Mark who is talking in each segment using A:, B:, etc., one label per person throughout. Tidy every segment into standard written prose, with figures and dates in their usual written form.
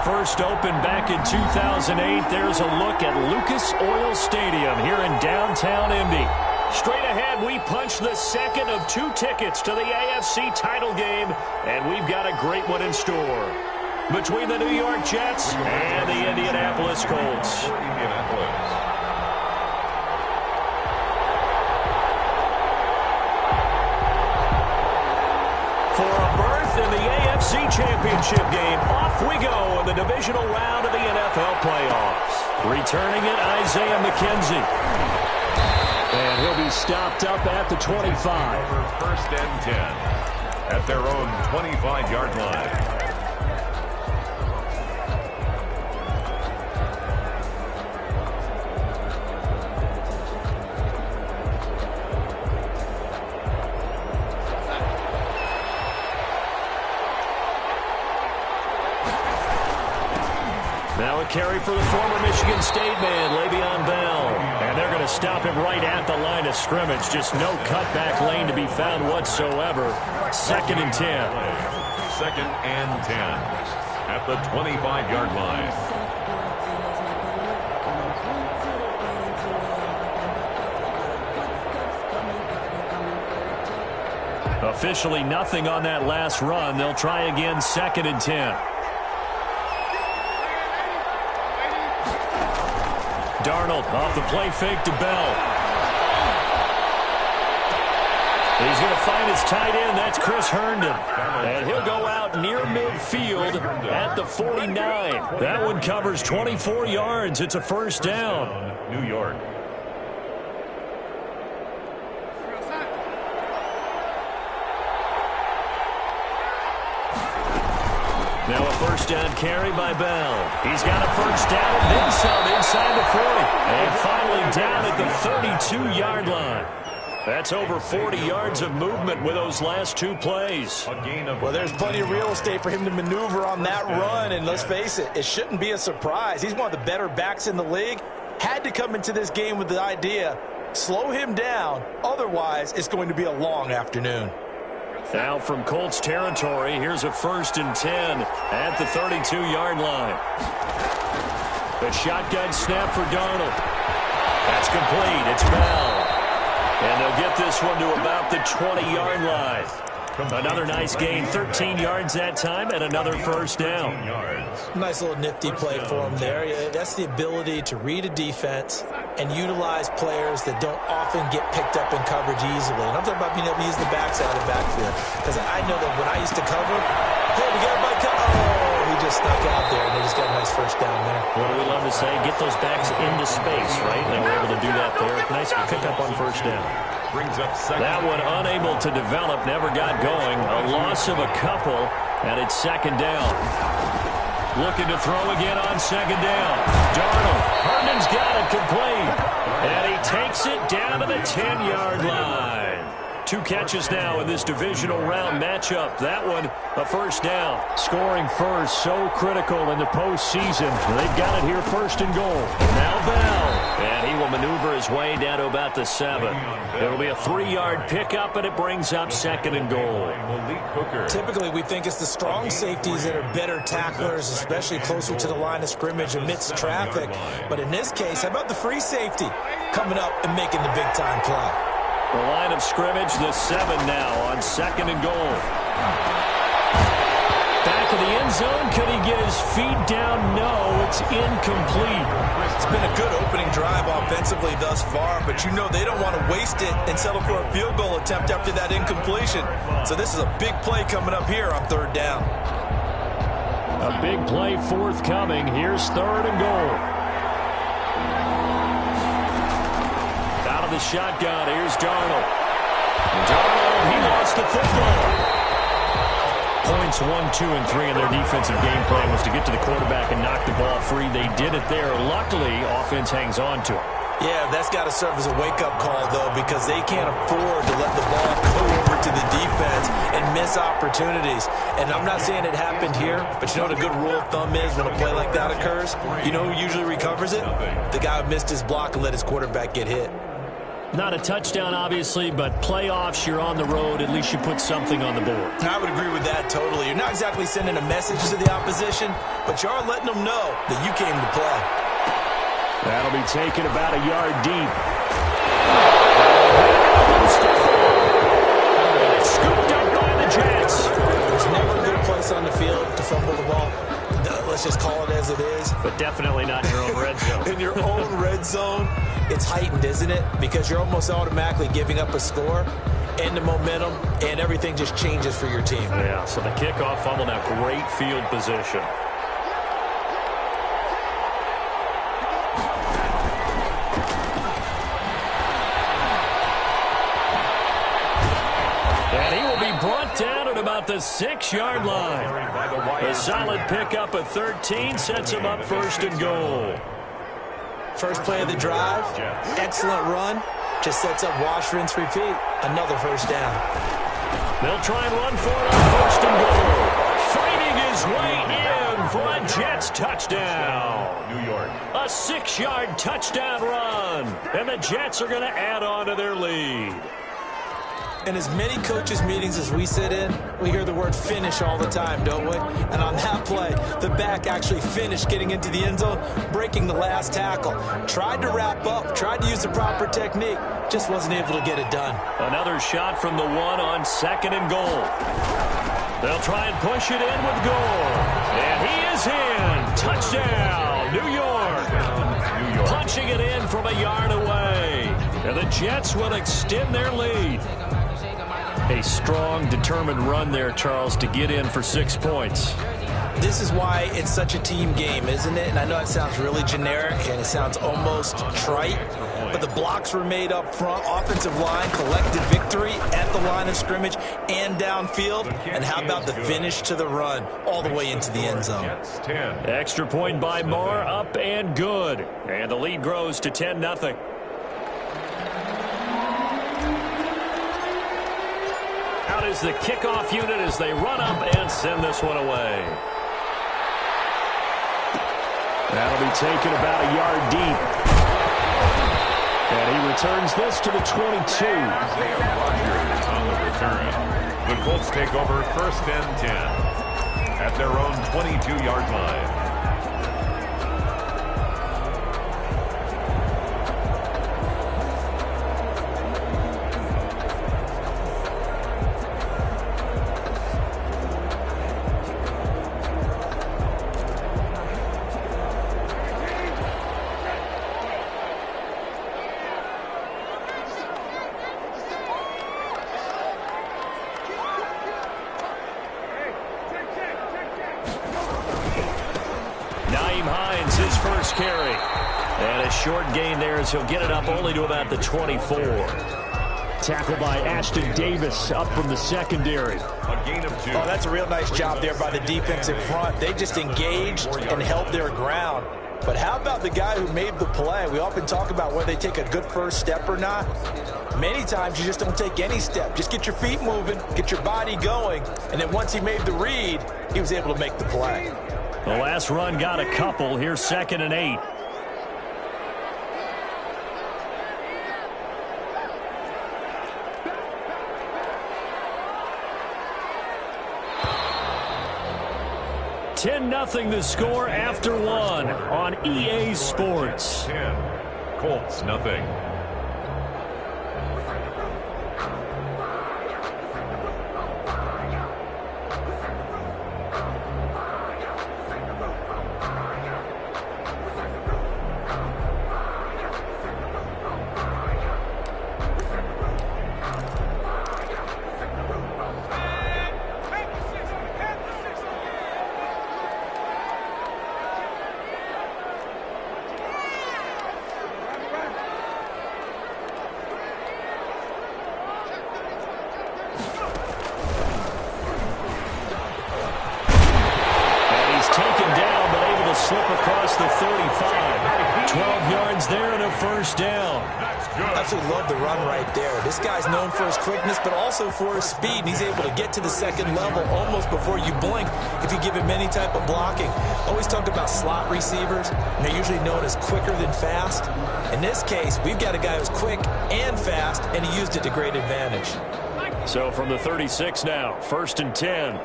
A: First opened back in 2008. There's a look at Lucas Oil Stadium here in downtown Indy. Straight ahead, we punch the second of 2 tickets to the AFC title game, and we've got a great one in store. Between the New York Jets and the Indianapolis Colts. For a berth in the AFC Championship game, off we go in the divisional round of the NFL playoffs. Returning it, Isaiah McKenzie. And he'll be stopped up at the 25.
B: First and 10 at their own 25-yard line.
A: Now a carry for the former Michigan State man, Le'Veon Bell. And they're going to stop him right at the line of scrimmage. Just no cutback lane to be found whatsoever. Second and 10.
B: Second and 10 at the 25-yard line.
A: Officially nothing on that last run. They'll try again, second and 10. Darnold off the play fake to Bell. He's going to find his tight end. That's Chris Herndon. And he'll go out near midfield at the 49. That one covers 24 yards. It's a first down.
B: New York.
A: Now a first down carry by Bell. He's got a first down and then some inside the 40. And finally down at the 32-yard line. That's over 40 yards of movement with those last 2 plays.
C: Well, there's plenty of real estate for him to maneuver on that run. And let's face it, it shouldn't be a surprise. He's one of the better backs in the league. Had to come into this game with the idea, slow him down. Otherwise, it's going to be a long afternoon.
A: Now from Colts territory, here's a first and 10 at the 32-yard line. The shotgun snap for Darnold. That's complete. It's Bell. And they'll get this one to about the 20-yard line. Another nice gain, 13 yards that time, and another first down.
C: Nice little nifty play for him there. That's the ability to read a defense and utilize players that don't often get picked up in coverage easily. And I'm talking about being able to use the backside of the backfield. Because I know that when I used to cover, hey, we got my cover. Oh, he just snuck out there, and they just got a nice first down there.
A: What do we love to say? Get those backs into space, right? And they were able to do that there. Nice pickup on first down.
B: Brings up second.
A: That one unable to develop, never got going. A loss of a couple, and it's second down. Looking to throw again on second down. Darnold. Herndon's got it complete. And he takes it down to the 10-yard line. 2 catches now in this divisional round matchup. That one, a first down. Scoring first, so critical in the postseason. They've got it here first and goal. Now Bell. And he will maneuver his way down to about the 7. It'll be a 3-yard pickup, and it brings up second and goal.
C: Typically, we think it's the strong safeties that are better tacklers, especially closer to the line of scrimmage amidst traffic. But in this case, how about the free safety coming up and making the big-time play?
A: The line of scrimmage, the 7 now on second and goal. Back of the end zone. Could he get his feet down? No, it's incomplete.
C: It's been a good opening drive offensively thus far, but you know they don't want to waste it and settle for a field goal attempt after that incompletion. So this is a big play coming up here on third down.
A: A big play forthcoming. Here's third and goal. Out of the shotgun, here's Darnold. Darnold, he lost the football. Points 1, 2, and 3 in their defensive game plan was to get to the quarterback and knock the ball free. They did it there. Luckily, offense hangs on to it.
C: Yeah, that's got to serve as a wake-up call, though, because they can't afford to let the ball go over to the defense and miss opportunities. And I'm not saying it happened here, but you know what a good rule of thumb is when a play like that occurs? You know who usually recovers it? The guy who missed his block and let his quarterback get hit.
A: Not a touchdown, obviously, but playoffs, you're on the road. At least you put something on the board.
C: I would agree with that totally. You're not exactly sending a message to the opposition, but you are letting them know that you came to play.
A: That'll be taken about a yard deep. Scooped up by the Jets.
C: There's never a good place on the field to fumble the ball. Let's just call it as it is.
A: But definitely not in your own red zone.
C: In your own red zone, it's heightened, isn't it? Because you're almost automatically giving up a score and the momentum, and everything just changes for your team.
A: Yeah, so the kickoff fumble, now great field position. And he will be brought down at about the 6-yard line. A solid pickup of 13 sets him up first and goal.
C: First play of the drive, excellent run, just sets up wash, rinse, repeat. Another first down.
A: They'll try and run for it on first and goal. Fighting his way in for a Jets touchdown.
B: New York.
A: A 6-yard touchdown run. And the Jets are going to add on to their lead.
C: In as many coaches' meetings as we sit in, we hear the word finish all the time, don't we? And on that play, the back actually finished getting into the end zone, breaking the last tackle. Tried to wrap up, tried to use the proper technique, just wasn't able to get it done.
A: Another shot from the 1 on second and goal. They'll try and push it in with Gore. And he is in. Touchdown, New York. Punching it in from a yard away. And the Jets will extend their lead. A strong, determined run there, Charles, to get in for 6 points.
C: This is why it's such a team game, isn't it? And I know it sounds really generic and it sounds almost trite, but the blocks were made up front. Offensive line collected victory at the line of scrimmage and downfield. And how about the finish to the run all the way into the end zone?
A: Extra point by Moore, up and good. And the lead grows to 10-0. Out is the kickoff unit as they run up and send this one away. That'll be taken about a yard deep. And he returns this to the 22.
B: On the return. The Colts take over first and 10 at their own 22-yard line.
A: Carry. And a short gain there as he'll get it up only to about the 24. Tackled by Ashton Davis up from the secondary.
B: A gain of 2.
C: Oh, that's a real nice job there by the defensive front. They just engaged and held their ground. But how about the guy who made the play? We often talk about whether they take a good first step or not. Many times you just don't take any step. Just get your feet moving, get your body going, and then once he made the read, he was able to make the play.
A: The last run got a couple. Here's 2nd and 8. (10-0) the score after 1 on EA Sports.
B: 10. Colts, nothing.
A: 12 yards there and a first down.
C: Absolutely love the run right there. This guy's known for his quickness, but also for his speed. And he's able to get to the second level almost before you blink if you give him any type of blocking. Always talk about slot receivers, and they're usually known as quicker than fast. In this case, we've got a guy who's quick and fast, and he used it to great advantage.
A: So from the 36 now, 1st and 10.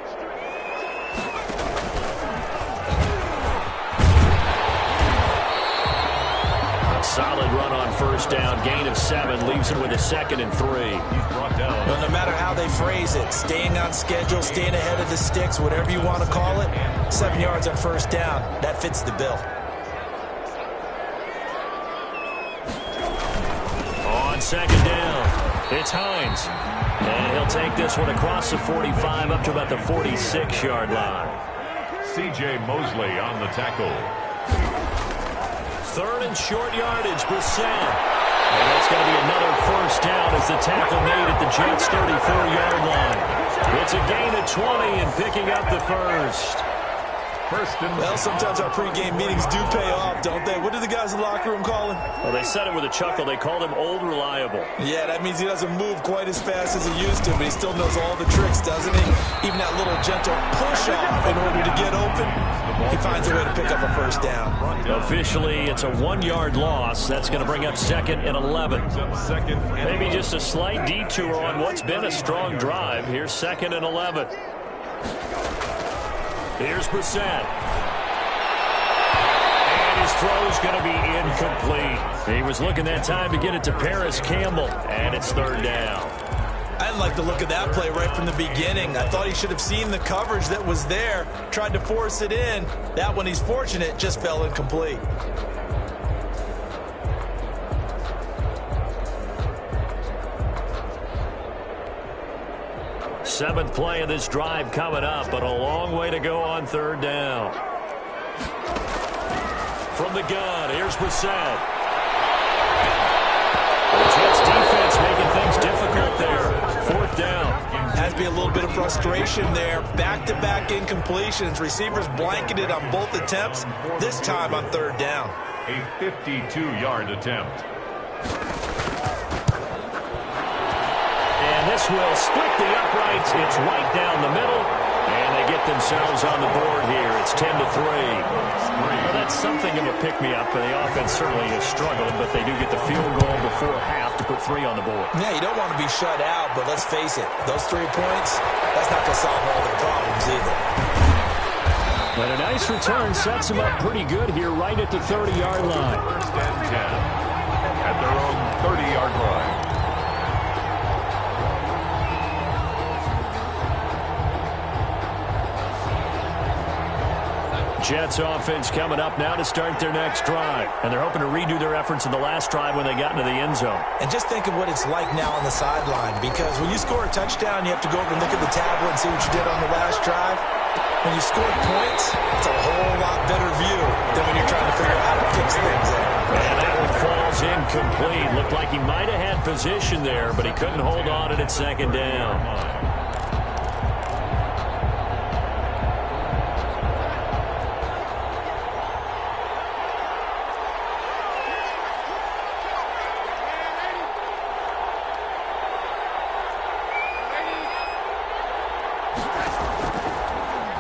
A: Solid run on first down. Gain of 7 leaves him with a 2nd and 3.
B: He's brought down.
C: Well, no matter how they phrase it, staying on schedule, staying ahead of the sticks, whatever you want to call it, 7 yards on first down, that fits the bill.
A: On 2nd down, it's Hines. And he'll take this one across the 45 up to about the 46-yard line.
B: C.J. Mosley on the tackle.
A: 3rd and short yardage, Brissett. And that's going to be another first down as the tackle made at the Jets' 34-yard line. It's a gain of 20 and picking up the first.
C: Well, sometimes our pregame meetings do pay off, don't they? What do the guys in the locker room call him?
A: Well, they said it with a chuckle. They called him Old Reliable.
C: Yeah, that means he doesn't move quite as fast as he used to, but he still knows all the tricks, doesn't he? Even that little gentle push-off in order to get open, he finds a way to pick up a first down.
A: Officially, it's a 1-yard loss. That's going to bring up 2nd and 11. Maybe just a slight detour on what's been a strong drive. Here's 2nd and 11. Here's Brissett. And his throw's going to be incomplete. He was looking that time to get it to Paris Campbell, and it's 3rd down.
C: I didn't like the look of that play right from the beginning. I thought he should have seen the coverage that was there, tried to force it in. That one, he's fortunate, just fell incomplete.
A: Seventh play of this drive coming up, but a long way to go on 3rd down. From the gun, here's Brissett. The Jets defense making things difficult there. 4th down.
C: Has to be a little bit of frustration there. Back-to-back incompletions. Receivers blanketed on both attempts, this time on 3rd down.
B: A 52-yard attempt.
A: And this will split the uprights. It's right down the middle. And they get themselves on the board here. It's 10-3. Well, that's something of a pick-me-up. The offense certainly has struggled, but they do get the field goal before half to put 3 on the board.
C: Yeah, you don't want to be shut out, but let's face it. Those 3 points, that's not going to solve all their problems either.
A: But a nice return sets them up pretty good here right at the 30-yard line.
B: 1st and 10 at their own 30-yard line.
A: Jets offense coming up now to start their next drive. And they're hoping to redo their efforts in the last drive when they got into the end zone.
C: And just think of what it's like now on the sideline, because when you score a touchdown, you have to go over and look at the tablet and see what you did on the last drive. When you score points, it's a whole lot better view than when you're trying to figure out how to fix things there.
A: And that one falls incomplete. Looked like he might have had position there, but he couldn't hold on it at 2nd down.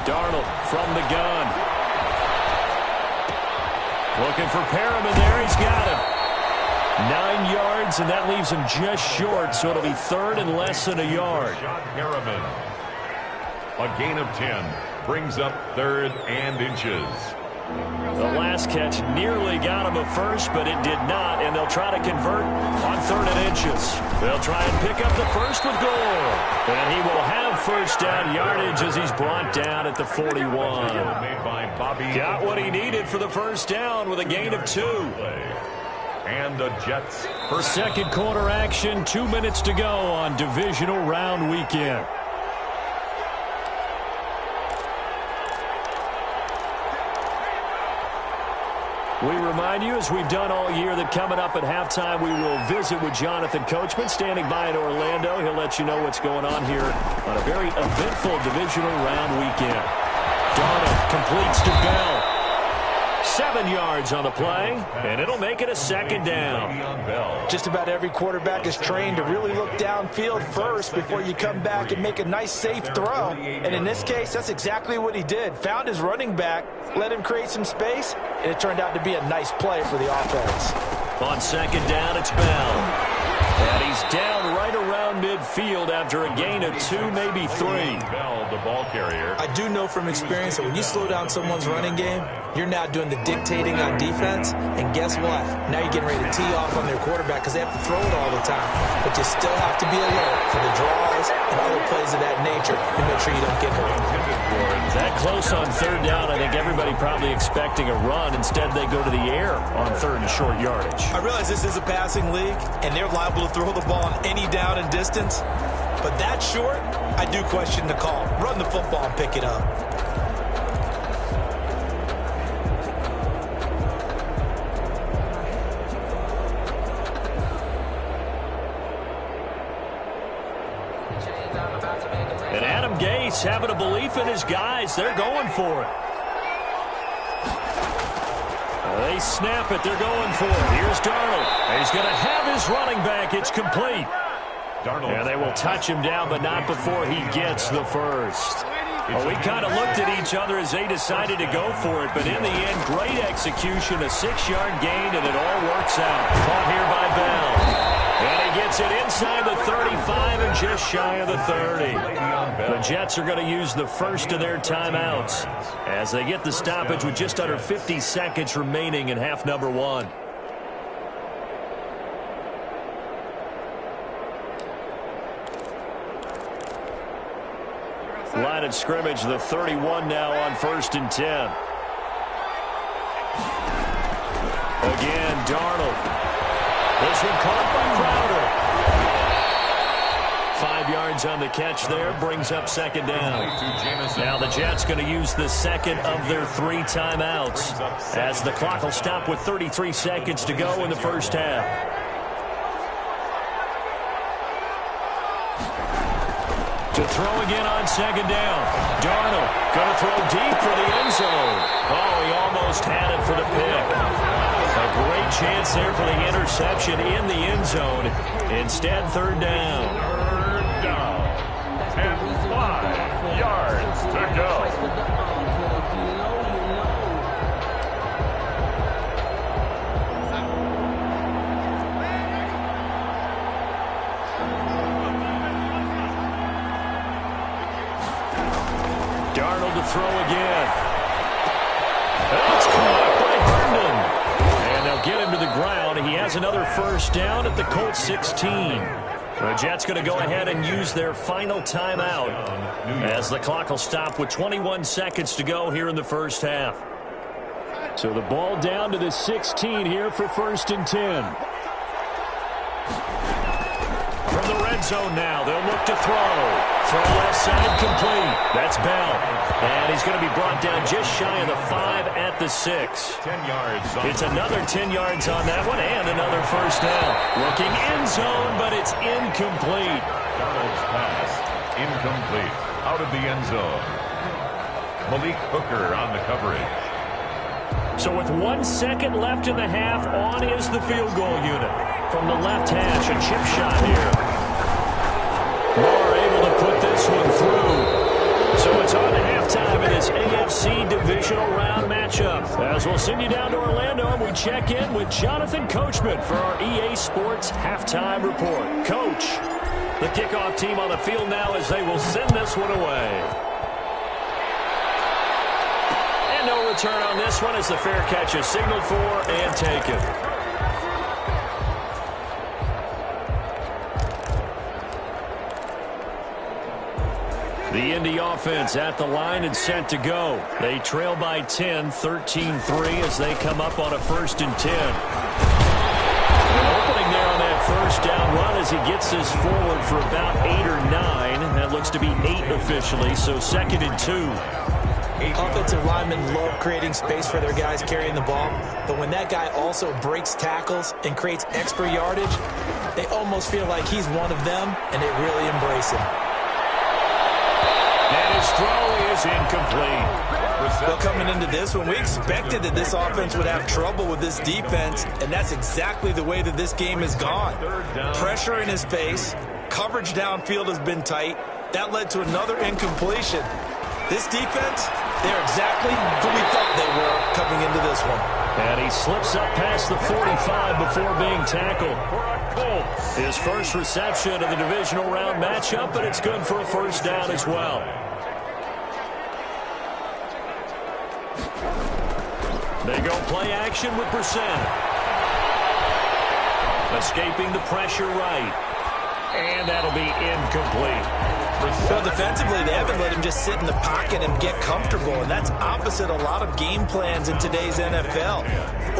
A: Darnold from the gun. Looking for Perriman there. He's got him. 9 yards, and that leaves him just short, so it'll be 3rd and less than a yard.
B: John Perriman. A gain of 10 brings up 3rd and inches.
A: The last catch nearly got him a first, but it did not, and they'll try to convert on 3rd and inches. They'll try and pick up the first with Gore. And he will have first down yardage as he's brought down at the 41.
B: Made by Bobby.
A: Got what he needed for the first down with a gain of 2.
B: And the Jets.
A: Second quarter action, 2 minutes to go on divisional round weekend. We remind you, as we've done all year, that coming up at halftime, we will visit with Jonathan Coachman, standing by in Orlando. He'll let you know what's going on here on a very eventful divisional round weekend. Darnold completes to Bell. 7 7 yards on the play, and it'll make it a second down.
C: Just about every quarterback is trained to really look downfield first before you come back and make a nice, safe throw. And in this case, that's exactly what he did. Found his running back, let him create some space, and it turned out to be a nice play for the offense.
A: On second down, it's Bell. And he's down right around midfield after a gain of 2, maybe 3.
B: Bell, the ball carrier.
C: I do know from experience that when you slow down someone's running game, you're now doing the dictating on defense. And guess what? Now you're getting ready to tee off on their quarterback because they have to throw it all the time. But you still have to be alert for the draws and other plays of that nature to make sure you don't get hurt.
A: That close on third down, I think everybody probably expecting a run. Instead, they go to the air on third and short yardage.
C: I realize this is a passing league, and they're liable to throw the ball on any down and distance. But that short, I do question the call. Run the football and pick it up.
A: And Adam Gase having a belief in his guys. They're going for it. They snap it. They're going for it. Here's Darnold. He's going to have his running back. It's complete. And they will touch him down, but not before he gets the first. Well, we kind of looked at each other as they decided to go for it, but in the end, great execution, a 6-yard gain, and it all works out. Caught here by Bell. And he gets it inside the 35 and just shy of the 30. The Jets are going to use the first of their timeouts as they get the stoppage with just under 50 seconds remaining in half number 1. Line of scrimmage, the 31 now on 1st and 10. Again, Darnold. This one caught by Crowder. 5 yards on the catch there, brings up second down. Now the Jets going to use the second of their 3 timeouts as the clock will stop with 33 seconds to go in the first half. To throw again on second down. Darnold going to throw deep for the end zone. Oh, he almost had it for the pick. A great chance there for the interception in the end zone. Instead, third down.
B: Third down. And 5 yards to go.
A: Darnold to throw again. That's caught by Herndon. And they'll get him to the ground. He has another first down at the Colts 16. The Jets going to go ahead and use their final timeout as the clock will stop with 21 seconds to go here in the first half. So the ball down to the 16 here for 1st and 10. From the red zone now, they'll look to throw. Throw left side complete. That's Bell. And he's going to be brought down just shy of the 5 at the 6.
B: 10 yards.
A: It's another 10 yards on that one and another first down. Looking end zone, but it's incomplete.
B: Darnold's pass incomplete. Out of the end zone. Malik Hooker on the coverage.
A: So with 1 second left in the half, on is the field goal unit. From the left hash, a chip shot here. Moore able to put this one through. So it's on to halftime in this AFC divisional round matchup. As we'll send you down to Orlando, and we check in with Jonathan Coachman for our EA Sports halftime report. Coach, the kickoff team on the field now as they will send this one away. And no return on this one as the fair catch is signaled for and taken. The Indy offense at the line and set to go. They trail by 10, 13-3 as they come up on a 1st and 10. An opening there on that first down run as he gets this forward for about 8 or 9. That looks to be 8 officially, so 2nd and 2.
C: Offensive linemen love creating space for their guys carrying the ball, but when that guy also breaks tackles and creates extra yardage, they almost feel like he's one of them, and they really embrace him.
A: And his throw is incomplete.
C: Well, coming into this one, we expected that this offense would have trouble with this defense, and that's exactly the way that this game has gone. Pressure in his face, coverage downfield has been tight. That led to another incompletion. This defense, they're exactly who we thought they were coming into this one.
A: And he slips up past the 45 before being tackled. His first reception of the divisional round matchup, but it's good for a first down as well. They go play action with Brissett. Escaping the pressure right. And that'll be incomplete.
C: Well, defensively, they haven't let him just sit in the pocket and get comfortable, and that's opposite a lot of game plans in today's NFL.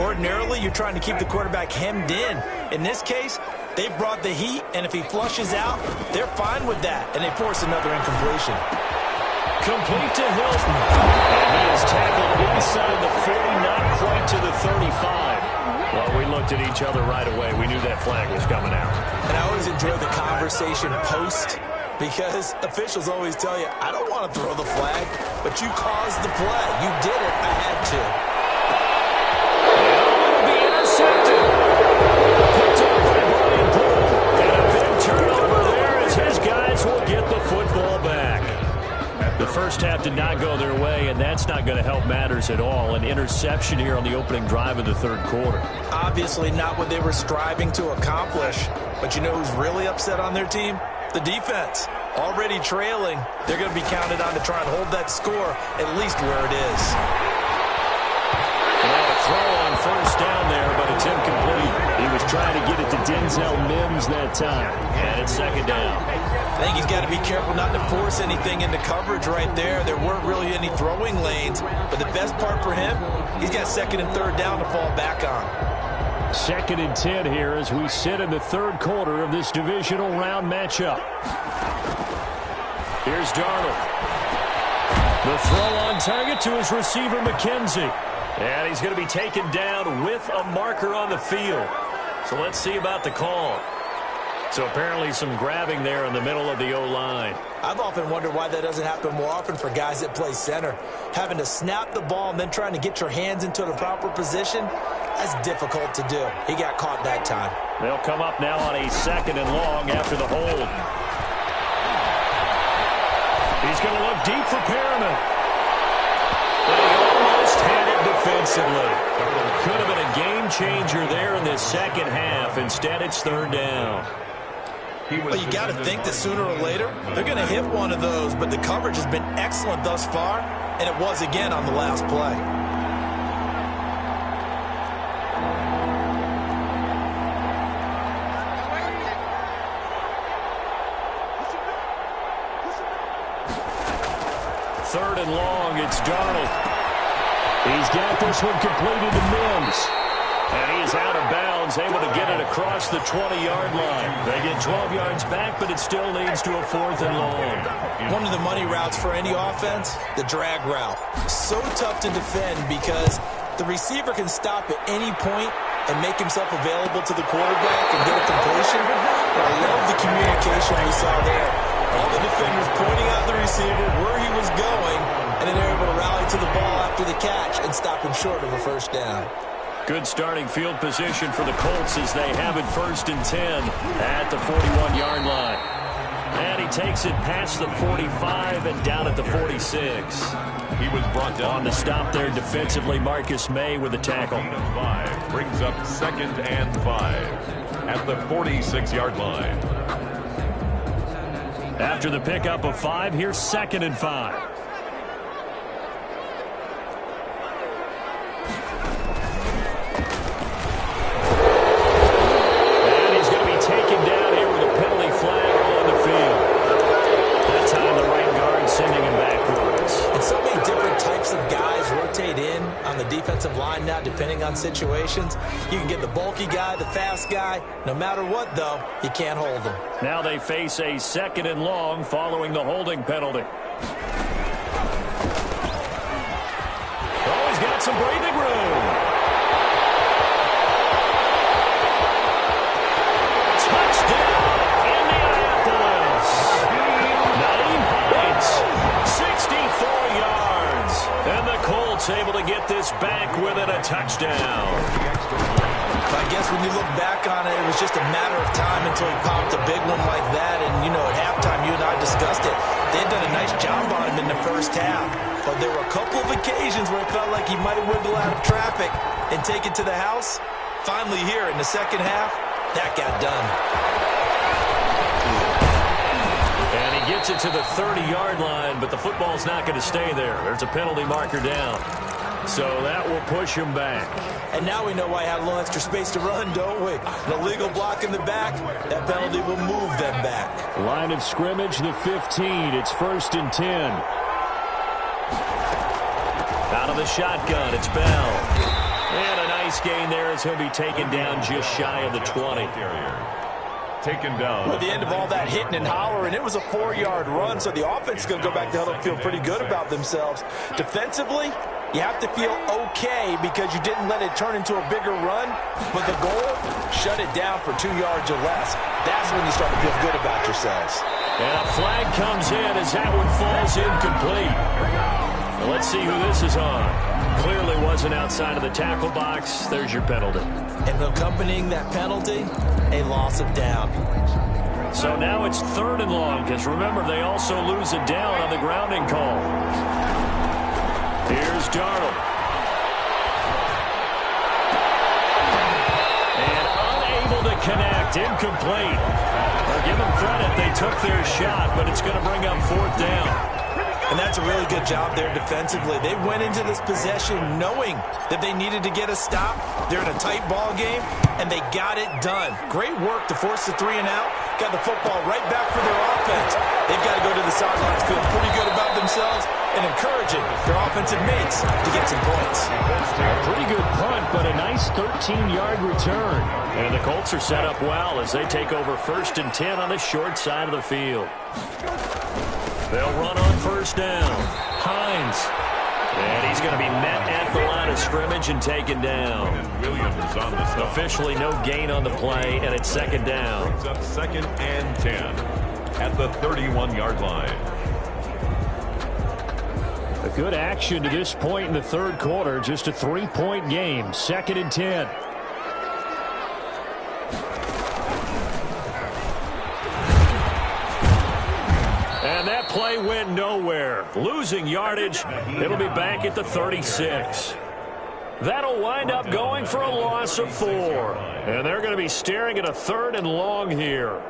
C: Ordinarily, you're trying to keep the quarterback hemmed in. In this case, they brought the heat, and if he flushes out, they're fine with that, and they force another incompletion.
A: Complete to Hilton. And he is tackled inside the 40, not quite to the 35. Well, we looked at each other right away. We knew that flag was coming out.
C: And I always enjoy the conversation post, because officials always tell you, I don't want to throw the flag, but you caused the play. You did it. I had to.
A: It'll be intercepted. Picked up by Brian Poole. And a big turnover there as his guys will get the football back. The first half did not go their way, and that's not going to help matters at all. An interception here on the opening drive of the third quarter.
C: Obviously not what they were striving to accomplish. But you know who's really upset on their team? The defense. Already trailing, they're going to be counted on to try and hold that score at least where it is.
A: Now a throw on first down there, but it's incomplete. He was trying to get it to Denzel Mims that time, and it's second down.
C: I think he's got to be careful not to force anything into coverage right there. There weren't really any throwing lanes, but the best part for him, he's got second and third down to fall back on.
A: Second and 10 here as we sit in the third quarter of this divisional round matchup. Here's Darnold. The throw on target to his receiver, McKenzie. And he's going to be taken down with a marker on the field. So let's see about the call. So apparently some grabbing there in the middle of the O-line.
C: I've often wondered why that doesn't happen more often for guys that play center. Having to snap the ball and then trying to get your hands into the proper position, that's difficult to do. He got caught that time.
A: They'll come up now on a second and long after the hold. He's going to look deep for Perriman. But he almost had it defensively. Could have been a game changer there in this second half. Instead, it's third down.
C: Well, you got to think that sooner or later, they're going to hit one of those, but the coverage has been excellent thus far, and it was again on the last play.
A: Third and long, it's Darnold. He's got this one completed to Mims. And he is out of bounds, able to get it across the 20-yard line. They get 12 yards back, but it still leads to a fourth and long.
C: One of the money routes for any offense, the drag route. So tough to defend because the receiver can stop at any point and make himself available to the quarterback and get a completion. I love the communication we saw there. All the defenders pointing out the receiver where he was going, and then they're able to rally to the ball after the catch and stop him short of a first down.
A: Good starting field position for the Colts as they have it first and 10 at the 41-yard line. And he takes it past the 45 and down at the 46.
B: He was brought down
A: on the stop there defensively. Marcus May with the tackle.
B: Brings up second and 5 at the 46-yard line.
A: After the pickup of 5, here's second and 5.
C: Defensive line now, depending on situations. You can get the bulky guy, the fast guy. No matter what, though, you can't hold them.
A: Now they face a second and long following the holding penalty. Oh, he's got some breathing room. Touchdown, Indianapolis. Naeem Hines, 64 yards. And the back with it, a touchdown.
C: I guess when you look back on it, it was just a matter of time until he popped a big one like that. And, you know, at halftime, you and I discussed it. They had done a nice job on him in the first half. But there were a couple of occasions where it felt like he might wiggle out of traffic and take it to the house. Finally here in the second half, that got done.
A: And he gets it to the 30-yard line, but the football's not going to stay there. There's a penalty marker down. So that will push him back.
C: And now we know why he had a little extra space to run, don't we? An illegal block in the back, that penalty will move them back.
A: Line of scrimmage, the 15. It's 1st and 10. Out of the shotgun, it's Bell. And a nice gain there as he'll be taken down just shy of the 20.
B: Taken down.
C: At the end of all that hitting and hollering, it was a 4-yard run, so the offense is going to go back to huddle and feel pretty good about themselves. Defensively, you have to feel okay because you didn't let it turn into a bigger run, but the goal, shut it down for 2 yards or less. That's when you start to feel good about yourselves.
A: And a flag comes in as that one falls incomplete. Well, let's see who this is on. Clearly wasn't outside of the tackle box. There's your penalty.
C: And accompanying that penalty, a loss of down.
A: So now it's 3rd and long, because remember, they also lose a down on the grounding call. Here's Darnold. And unable to connect, incomplete. Well, give them credit, they took their shot, but it's going to bring up 4th down.
C: And that's a really good job there defensively. They went into this possession knowing that they needed to get a stop. They're in a tight ball game, and they got it done. Great work to force the 3 and out. Got the football right back for their offense. They've got to go to the sidelines feeling pretty good about themselves and encouraging their offensive mates to get some points.
A: A pretty good punt, but a nice 13-yard return. And the Colts are set up well as they take over 1st and 10 on the short side of the field. They'll run on 1st down. Hines. And he's going to be met at the line of scrimmage and taken down.
B: Williams on the stop.
A: Officially no gain on the play, and it's 2nd down.
B: It's up 2nd and 10 at the 31-yard line.
A: A good action to this point in the 3rd quarter. Just a 3-point game. 2nd and 10. And that play went nowhere. Losing yardage. It'll be back at the 36. That'll wind up going for a loss of 4. And they're going to be staring at a 3rd and long here.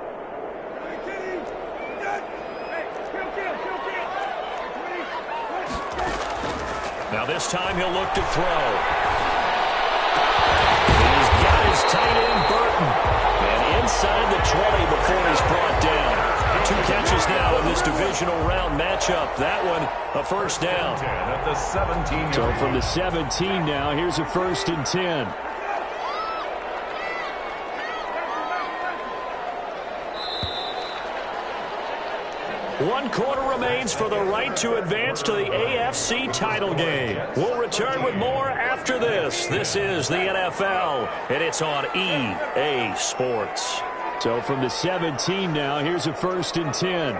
A: Now this time he'll look to throw. He's got his tight end, Burton. And inside the 20 before he's brought down. 2 catches now in this divisional round matchup. That one, a 1st down.
B: At the 17.
A: So from the 17 now, here's a 1st and 10. One quarter remains for the right to advance to the AFC title game. We'll return with more after this. This is the NFL, and it's on EA Sports. So from the 17 now, here's a 1st and 10.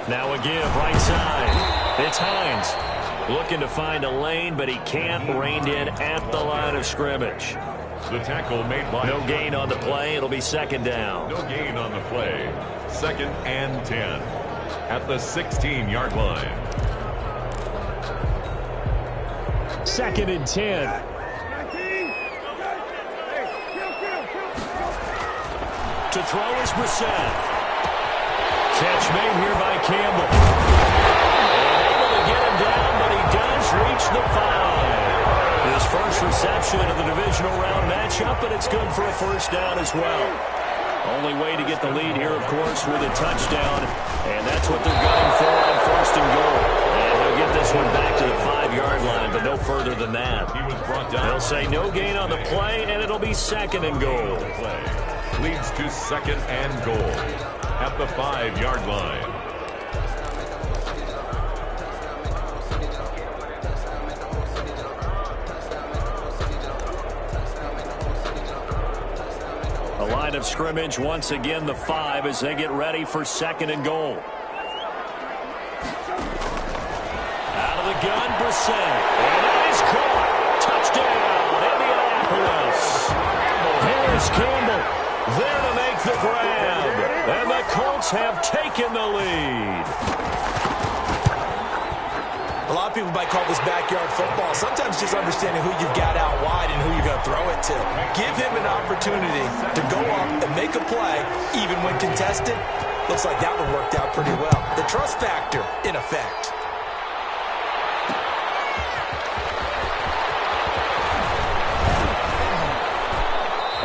A: Now a give, right side. It's Hines. Looking to find a lane, but he can't. Reined in at the line of scrimmage.
B: The tackle made by...
A: No gain on the play. It'll be 2nd down.
B: No gain on the play. 2nd and 10 at the 16-yard line.
A: 2nd and 10. To throw is Brissett. Catch made here by Campbell. Able to get him down, but he does reach the 5. His first reception of the divisional round matchup, and it's good for a 1st down as well. Only way to get the lead here, of course, with a touchdown, and that's what they're gunning for on 1st and goal. And they'll get this one back to the 5-yard line, but no further than that.
B: He was brought down.
A: They'll say no gain on the play, and it'll be 2nd and goal.
B: Leads to 2nd and goal at the 5-yard line.
A: The line of scrimmage once again the 5 as they get ready for 2nd and goal. Out of the gun, Brissett. And it is caught. Touchdown, Indianapolis. Here's Campbell there to make the grab. And the Colts have taken the lead.
C: A lot of people might call this backyard football. Sometimes just understanding who you've got out wide and who you're going to throw it to. Give him an opportunity to go up and make a play, even when contested. Looks like that one worked out pretty well. The trust factor in effect.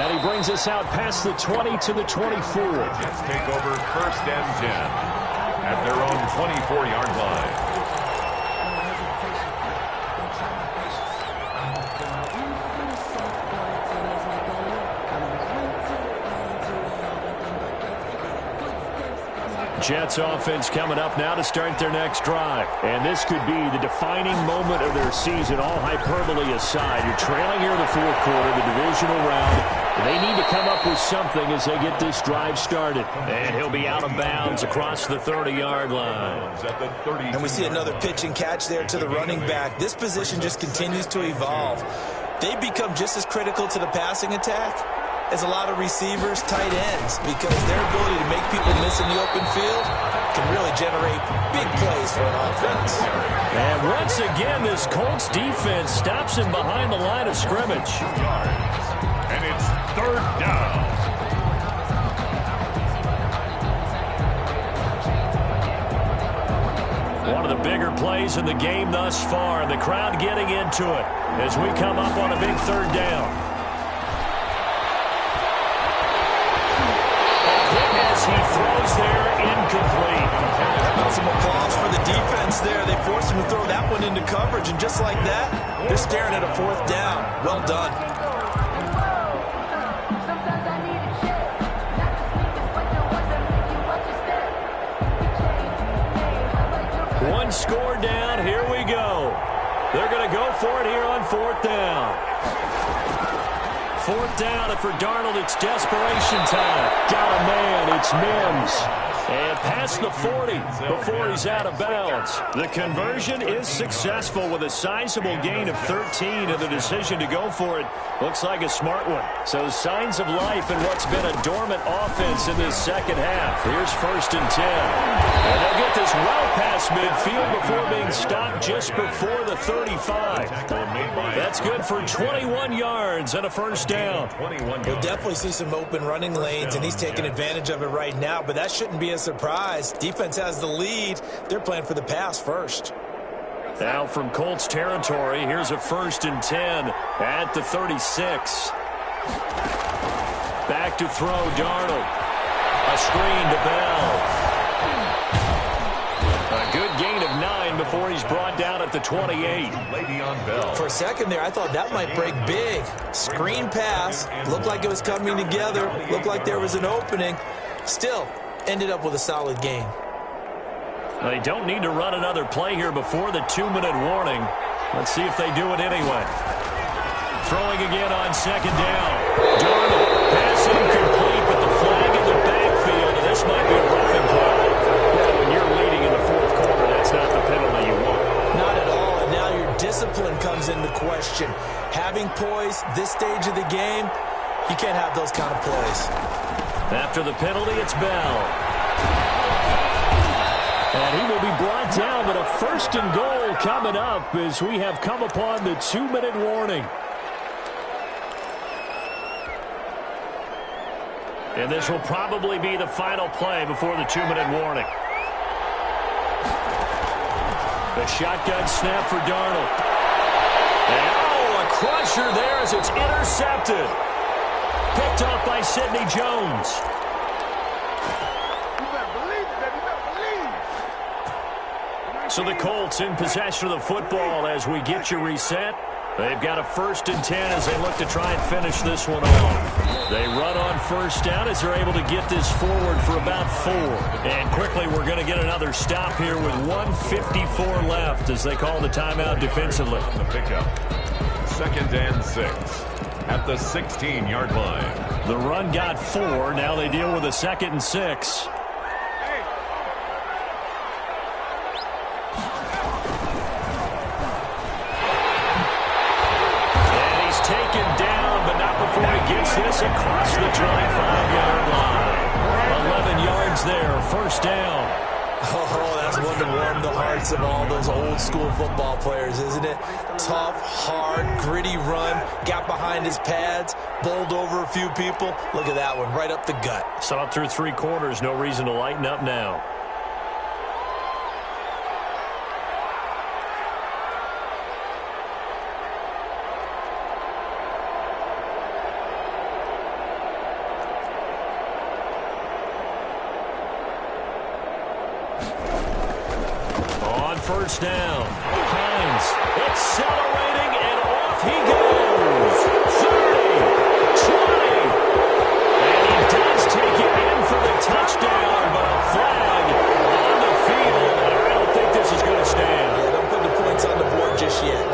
A: And he brings us out past the 20 to the 24.
B: Jets take over 1st and 10 at their own 24-yard line.
A: Jets offense coming up now to start their next drive. And this could be the defining moment of their season, all hyperbole aside. You're trailing here in the 4th quarter, the divisional round. They need to come up with something as they get this drive started. And he'll be out of bounds across the 30-yard line.
C: And we see another pitch and catch there to the running back. This position just continues to evolve. They've become just as critical to the passing attack as a lot of receivers, tight ends, because their ability to make people miss in the open field can really generate big plays for an offense.
A: And once again, this Colts defense stops him behind the line of scrimmage.
B: And it's 3rd down.
A: One of the bigger plays in the game thus far, and the crowd getting into it as we come up on a big 3rd down. He throws there, incomplete.
C: How about some applause for the defense there? They forced him to throw that one into coverage, and just like that, they're staring at a 4th down. Well done.
A: One score down. Here we go. They're going to go for it here on 4th down. 4th down, and for Darnold, it's desperation time. Got a man, it's Mims. And past the 40 before he's out of bounds. The conversion is successful with a sizable gain of 13, and the decision to go for it looks like a smart one. So signs of life in what's been a dormant offense in this 2nd half. Here's 1st and 10. And they'll get this well past midfield before being stopped just before the 35. That's good for 21 yards and a 1st down.
C: We'll definitely see some open running lanes, and he's taking advantage of it right now, but that shouldn't be a surprise. Defense has the lead. They're playing for the pass first.
A: Now from Colts territory, here's a 1st and 10 at the 36. Back to throw, Darnold. A screen to Bell. A good gain of 9 before he's brought down at the 28.
C: For a second there, I thought that might break big. Screen pass. Looked like it was coming together. Looked like there was an opening. Still, ended up with a solid game.
A: They don't need to run another play here before the 2-minute warning. Let's see if they do it anyway. Throwing again on 2nd down. Darnold, pass incomplete, but the flag in the backfield, and this might be a roughing play. Well, when you're leading in the 4th quarter, that's not the penalty you want.
C: Not at all, and now your discipline comes into question. Having poise this stage of the game, you can't have those kind of plays.
A: After the penalty, it's Bell. And he will be brought down, but a 1st and goal coming up as we have come upon the 2-minute warning. And this will probably be the final play before the 2-minute warning. The shotgun snap for Darnold. And, a crusher there as it's intercepted. Picked off by Sidney Jones. So the Colts in possession of the football as we get you reset. They've got a 1st and 10 as they look to try and finish this one off. They run on 1st down as they're able to get this forward for about 4. And quickly we're going to get another stop here with 1:54 left as they call the timeout defensively.
B: On the pickup. 2nd and 6 at the 16-yard line.
A: The run got 4. Now they deal with a 2nd and 6. And he's taken down, but not before he gets this across the 25-yard line. 11 yards there, first down.
C: Oh, that's one to warm the hearts of all those old-school football players, isn't it? Tough, hard, gritty run, got behind his pads, bowled over a few people. Look at that one, right up the gut.
A: Saw it through 3 quarters, no reason to lighten up now. First down. Hines accelerating, and off he goes. 30, 20. And he does take it in for the touchdown, but a flag on the field. I don't think this is going to stand.
C: Yeah, don't put the points on the board just yet.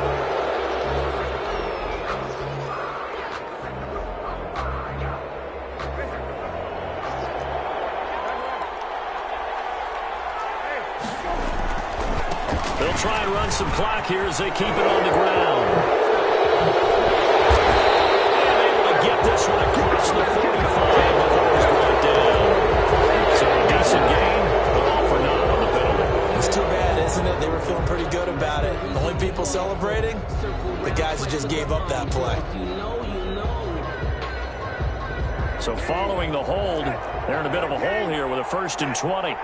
A: They'll try and run some clock here as they keep it on the ground. And able to get this one across the 45 before he's brought down. So a decent gain, but all for naught on the penalty.
C: It's too bad, isn't it? They were feeling pretty good about it. The only people celebrating? The guys that just gave up that play.
A: So following the hold, they're in a bit of a hole here with a 1st and 20.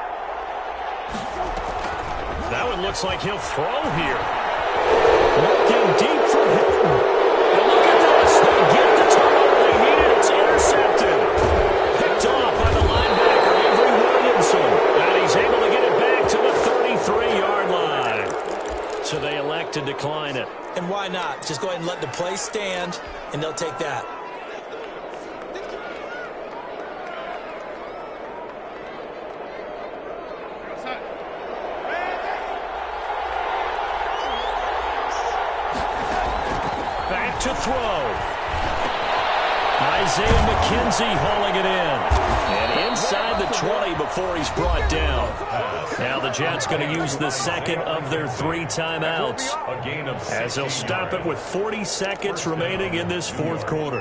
A: That one looks like he'll throw here. Looking deep for Hilton. And look at this. They get the turnover they needed. It's intercepted. Picked off by the linebacker, Avery Williamson. And he's able to get it back to the 33-yard line. So they elect to decline it.
C: And why not? Just go ahead and let the play stand, and they'll take that.
A: To throw. Isaiah McKenzie hauling it in. And inside the 20 before he's brought down. Now the Jets going to use the 2nd of their 3 timeouts, as they'll stop it with 40 seconds remaining in this 4th quarter.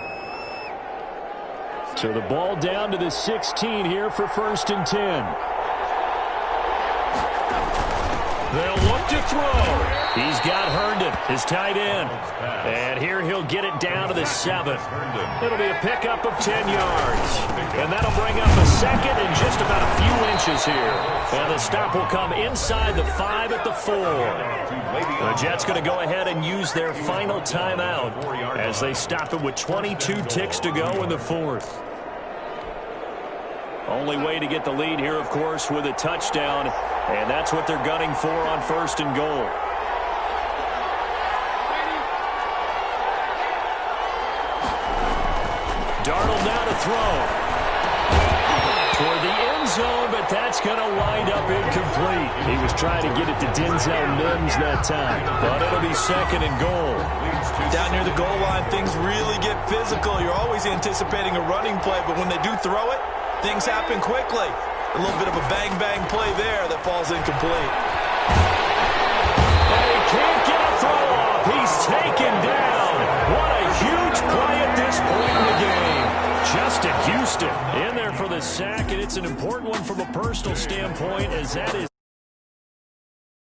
A: So the ball down to the 16 here for 1st and 10. They'll look to throw. He's got Herndon, his tight end. And here he'll get it down to the 7. It'll be a pickup of 10 yards. And that'll bring up a 2nd and just about a few inches here. And the stop will come inside the 5 at the 4. The Jets going to go ahead and use their final timeout as they stop it with 22 ticks to go in the 4th. Only way to get the lead here, of course, with a touchdown. And that's what they're gunning for on 1st and goal. Darnold now to throw. Toward the end zone, but that's going to wind up incomplete. He was trying to get it to Denzel Mims that time. But it'll be 2nd and goal.
C: Down near the goal line, things really get physical. You're always anticipating a running play, but when they do throw it, things happen quickly. A little bit of a bang-bang play there that falls incomplete.
A: And he can't get a throw off. He's taken down. What a huge play at this point in the game. Justin Houston in there for the sack, and it's an important one from a personal standpoint, as that is